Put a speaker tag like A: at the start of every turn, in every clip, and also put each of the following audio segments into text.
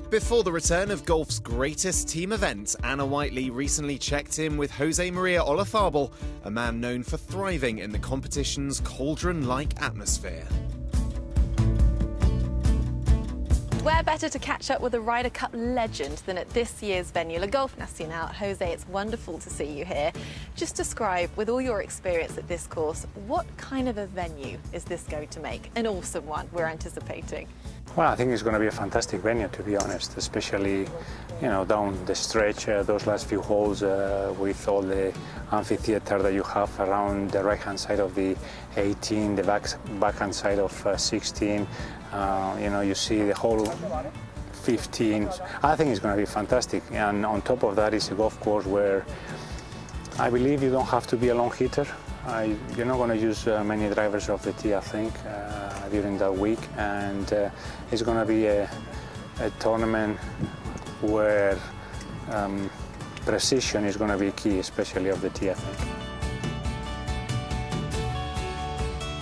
A: Before the return of golf's greatest team event, Anna Whiteley recently checked in with José María Olazábal, a man known for thriving in the competition's cauldron-like atmosphere.
B: Where better to catch up with a Ryder Cup legend than at this year's venue, Le Golf Nacional. José, it's wonderful to see you here. Just describe, with all your experience at this course, what kind of a venue is this going to make? An awesome one, we're anticipating.
C: Well, I think it's going to be a fantastic venue, to be honest, especially, you know, down the stretch, those last few holes with all the amphitheater that you have around the right-hand side of the 18, the backhand side of 16. You know, you see the whole 15. I think it's going to be fantastic. And on top of that is a golf course where I believe you don't have to be a long hitter. You're not going to use many drivers off the tee, I think, during that week. And it's going to be a tournament where precision is going to be key, especially off the tee, I think.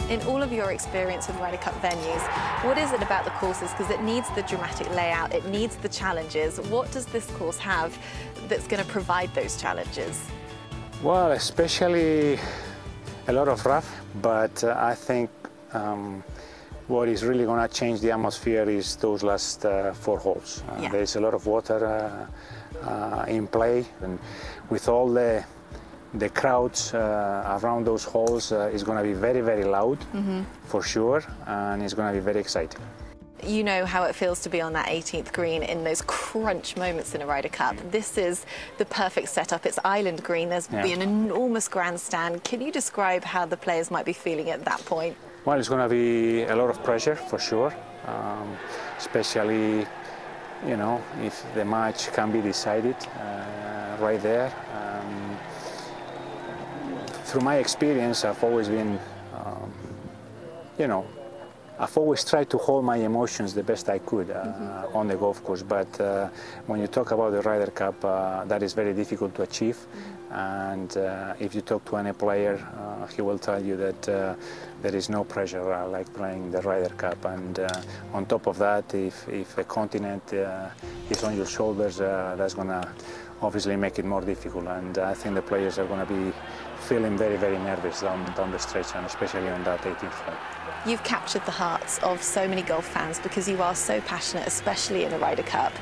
B: In all of your experience with Ryder Cup venues, what is it about the courses? Because it needs the dramatic layout, it needs the challenges. What does this course have that's going to provide those challenges?
C: Well, especially a lot of rough, but I think what is really going to change the atmosphere is those last 4 holes. There's a lot of water in play, and with all the crowds around those holes is going to be very, very loud, for sure, and it's going to be very exciting.
B: You know how it feels to be on that 18th green in those crunch moments in a Ryder Cup. This is the perfect setup. It's island green. There's be an enormous grandstand. Can you describe how the players might be feeling at that point?
C: Well, it's going to be a lot of pressure, for sure, especially, you know, if the match can be decided right there. Through my experience, I've always been, you know, I've always tried to hold my emotions the best I could on the golf course, but when you talk about the Ryder Cup, that is very difficult to achieve. And if you talk to any player, he will tell you that there is no pressure like playing the Ryder Cup. And on top of that, if a continent is on your shoulders, that's going to obviously make it more difficult. And I think the players are going to be feeling very, very nervous down the stretch, and especially on that 18th hole.
B: You've captured the hearts of so many golf fans because you are so passionate, especially in the Ryder Cup.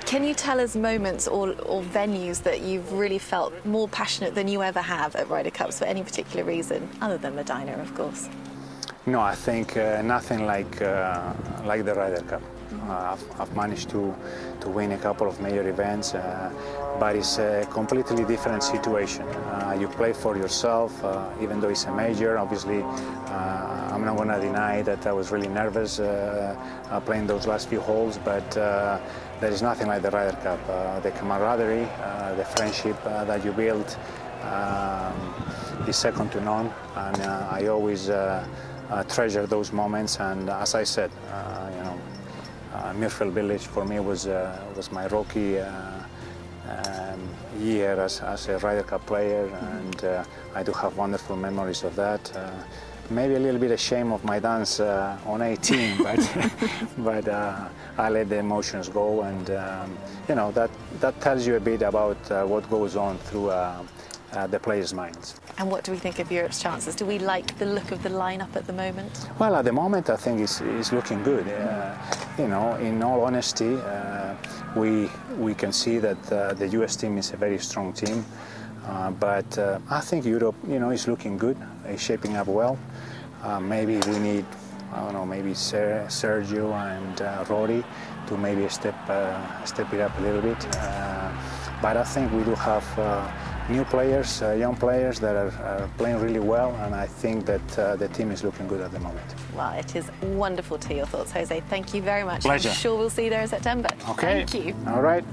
B: Can you tell us moments or venues that you've really felt more passionate than you ever have at Ryder Cups for any particular reason, other than Medina, of course?
C: No, I think nothing like the Ryder Cup. I've managed to win a couple of major events, but it's a completely different situation. You play for yourself, even though it's a major. Obviously, I'm not going to deny that I was really nervous playing those last few holes, but there is nothing like the Ryder Cup. The camaraderie, the friendship that you build is second to none, and I always treasure those moments. And as I said, you know, Muirfield Village for me was my rookie year as a Ryder Cup player, and I do have wonderful memories of that. Maybe a little bit ashamed of my dance on 18, but I let the emotions go, and you know, that tells you a bit about what goes on through the players' minds.
B: And what do we think of Europe's chances? Do we like the look of the lineup at the moment?
C: Well, at the moment, I think it's looking good. You know, in all honesty, we can see that the US team is a very strong team, but I think Europe, you know, is looking good. It's shaping up well. Maybe we need, I don't know, maybe Sergio and Rory to maybe step it up a little bit. But I think we do have new players, young players that are playing really well, and I think that the team is looking good at the moment.
B: Well, it is wonderful to hear your thoughts, José. Thank you very much.
C: Pleasure.
B: I'm sure we'll see you there in September.
C: Okay.
B: Thank you.
C: All right.